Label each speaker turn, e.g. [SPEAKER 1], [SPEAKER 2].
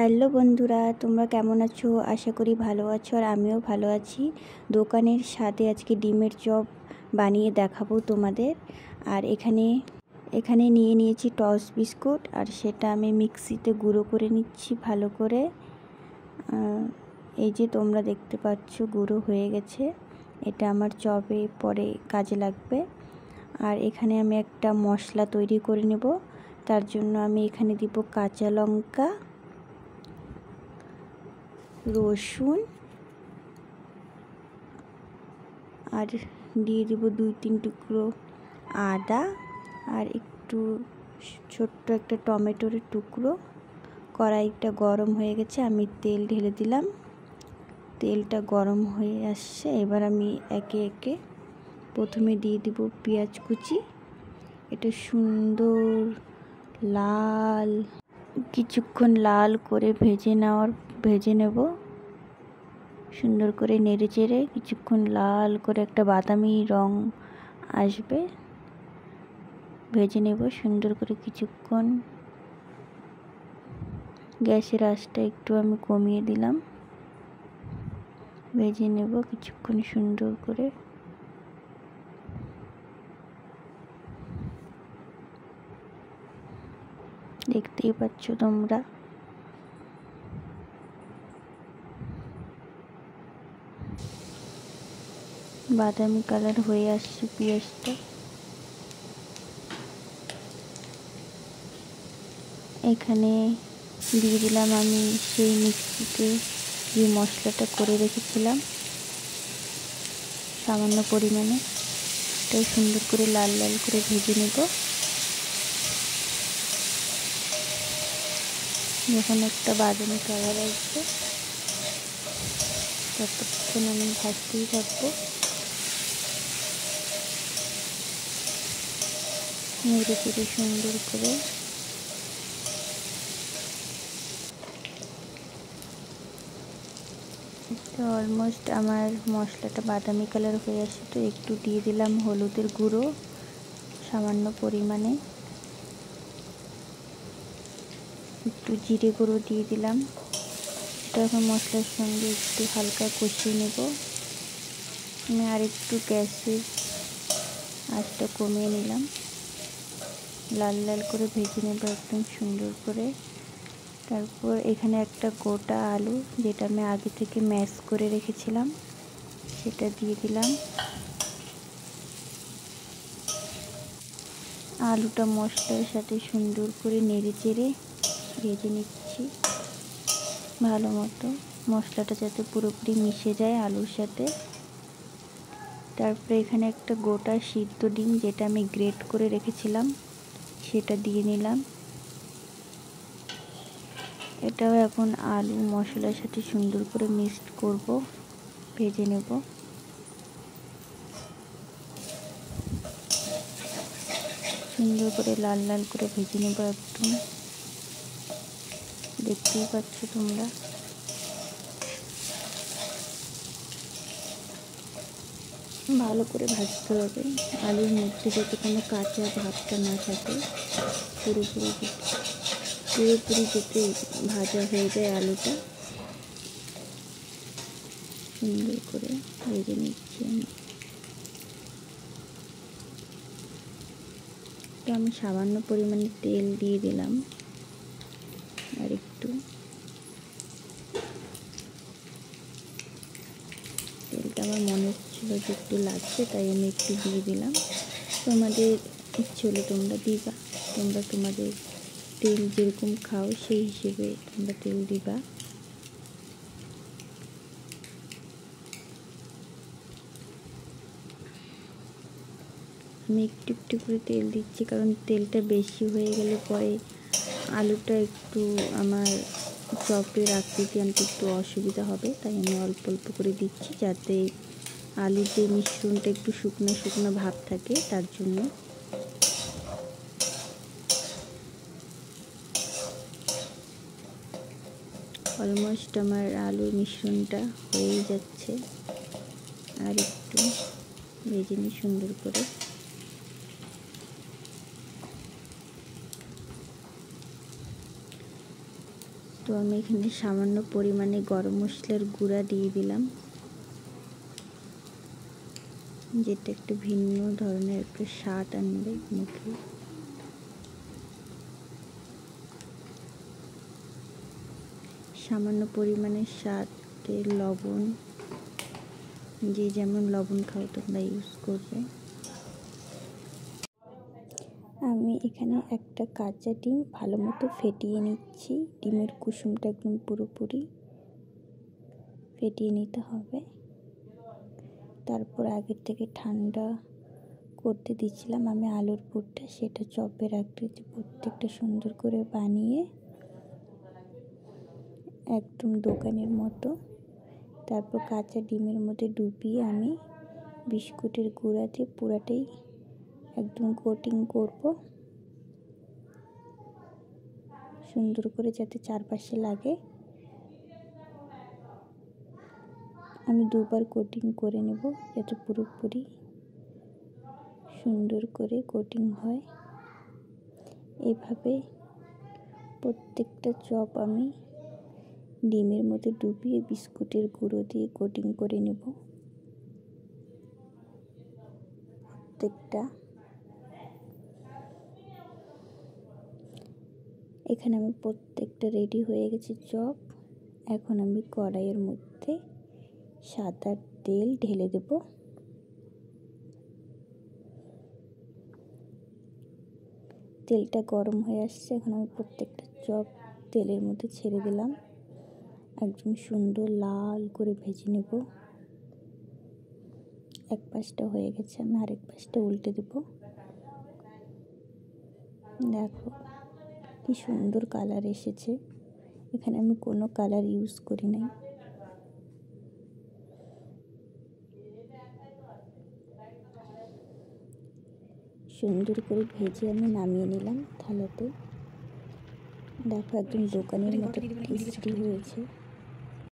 [SPEAKER 1] Hello বন্ধুরা, তোমরা কেমন আছো? আশা করি ভালো আছো আর আমিও ভালো আছি। দোকানের সাথে আজকে ডিমের চপ বানিয়ে দেখাবো তোমাদের। আর এখানে নিয়ে নিয়েছি টস বিস্কুট, আর সেটা আমি মিক্সিতে গুঁড়ো করে নিচ্ছি ভালো করে। এই যে তোমরা দেখতে পাচ্ছ গুঁড়ো হয়ে গেছে। এটা আমার চপে পরে কাজে লাগবে। আর এখানে আমি একটা মশলা তৈরি করে নেব। তার জন্য আমি এখানে দিব কাঁচা লঙ্কা, রসুন, আর দিয়ে দেব 2-3 টুকরো আদা, আর একটু ছোট্ট একটা টমেটোর টুকরো। কড়াইটা গরম হয়ে গেছে, আমি তেল ঢেলে দিলাম। তেলটা গরম হয়ে আসছে, এবার আমি একে একে প্রথমে দিয়ে দিব পেঁয়াজ কুচি। এটা সুন্দর লাল, কিছুক্ষণ লাল করে ভেজে নেব। সুন্দর করে নেড়ে চেড়ে কিছুক্ষণ লাল করে একটা বাদামি রং আসবে ভেজে নেব সুন্দর করে কিছুক্ষণ। গ্যাসের আঁচটা একটু আমি কমিয়ে দিলাম। ভেজে নেব কিছুক্ষণ সুন্দর করে। দেখতেই পাচ্ছ তোমরা। বাদামি কালার হয়ে আসছে পেঁয়াজটা। এখানে দিয়ে দিলাম আমি সেই মিক্সিতে যে মশলাটা করে রেখেছিলাম সামান্য পরিমাণে। এটাও সুন্দর করে লাল লাল করে ভেজে নেব। যখন একটা বাদামি কালার আসবে ততক্ষণ আমি ভাজতেই থাকবো। নেড়ে চেড়ে সুন্দর করে। তো অলমোস্ট আমার মশলাটা বাদামি কালার হয়ে আসছে, তো একটু দিয়ে দিলাম হলুদের গুঁড়ো সামান্য পরিমাণে, একটু জিরে গুঁড়ো দিয়ে দিলাম। এটা এখন মশলার সঙ্গে একটু হালকা কষিয়ে নেব। আমি আরেকটু গ্যাসের আঁচটা কমিয়ে নিলাম। লাল লাল করে ভেজে নেব একদম সুন্দর করে। তারপর এখানে একটা গোটা আলু, যেটা আমি আগে থেকে ম্যাশ করে রেখেছিলাম, সেটা দিয়ে দিলাম। আলুটা মশলার সাথে সুন্দর করে নেড়ে চেড়ে ভেজে নিচ্ছি ভালো মতো, মশলাটা যাতে পুরোপুরি মিশে যায় আলুর সাথে। তারপরে এখানে একটা গোটা সিদ্ধ ডিম, যেটা আমি গ্রেট করে রেখেছিলাম, সেটা দিয়ে নিলাম। এটাও এখন আলু মশলার সাথে সুন্দর করে মিক্সড করব, ভেজে নেব। সুন্দর করে লাল লাল করে ভেজে নেব একদম। দেখতেই পাচ্ছ তোমরা। ভালো করে ভাজতে হবে, আলুর মধ্যে যাতে কোনো কাঁচা ভাবটা না থাকে, পুরোপুরি যাতে ভাজা হয়ে যায় আলুটা। সুন্দর করে ভেজে নিচ্ছি আমি সামান্য পরিমাণে তেল দিয়ে দিলাম, আর একটু তেলটা আমার মনে হচ্ছিল যে একটু লাগছে, তাই আমি একটু দিয়ে দিলাম। তোমাদের ইচ্ছে হলে তোমরা দিবা, তোমাদের তেল যেরকম খাও সেই হিসেবে তোমরা তেল দিবা। আমি একটু একটু করে তেল দিচ্ছি, কারণ তেলটা বেশি হয়ে গেলে পরে আলুটা একটু আমার চপের আকৃতি আনতে একটু অসুবিধা হবে, তাই আমি অল্প অল্প করে দিচ্ছি, যাতে আলুর যে মিশ্রণটা একটু শুকনো শুকনো ভাব থাকে, তার জন্য। অলমোস্ট আমার আলুর মিশ্রণটা হয়েই যাচ্ছে, আর একটু ভেজে নিই সুন্দর করে। তো আমি এখানে সামান্য পরিমাণে গরম মশলার গুঁড়া দিয়ে দিলাম, যেটা একটু ভিন্ন ধরনের একটা স্বাদ আনবে মুখে। সামান্য পরিমাণে স্বাদে লবণ, যে যেমন লবণ খাও তোমরা ইউজ করবে। আমি এখানে একটা কাঁচা ডিম ভালো মতো ফেটিয়ে নিচ্ছি। ডিমের কুসুমটা একদম পুরোপুরি ফেটিয়ে নিতে হবে। তারপর আগের থেকে ঠান্ডা করতে দিচ্ছিলাম আমি আলুর পুরটা, সেটা চপের আকৃতি প্রত্যেকটা সুন্দর করে বানিয়ে একদম দোকানের মতো, তারপর কাঁচা ডিমের মধ্যে ডুবিয়ে আমি বিস্কুটের গুঁড়া দিয়ে পুরাটাই একদম কোটিং করব, সুন্দর করে যাতে চারপাশে লাগে। আমি দুবার কোটিং করে নেব যাতে পুরোপুরি সুন্দর করে কোটিং হয়। এভাবে প্রত্যেকটা চপ আমি ডিমের মধ্যে ডুবিয়ে বিস্কুটের গুঁড়ো দিয়ে কোটিং করে নেব। প্রত্যেকটা এখানে আমি প্রত্যেকটা রেডি হয়ে গেছে চপ। এখন আমি কড়াইয়ের মধ্যে সাদা তেল ঢেলে দেব। তেলটা গরম হয়ে আসছে, এখন আমি প্রত্যেকটা চপ তেলের মধ্যে ছেড়ে দিলাম। একদম সুন্দর লাল করে ভেজে নেব। এক পাশটা হয়ে গেছে, আমি আরেক পাশটা উল্টে দেব। দেখো কি সুন্দর কালার এসেছে। এখানে আমি কোনো কালার ইউজ করি নাই। সুন্দর করে ভেজে আমি নামিয়ে নিলাম থালাতে। দেখো একদম দোকানের মতো টেস্টি হয়েছে।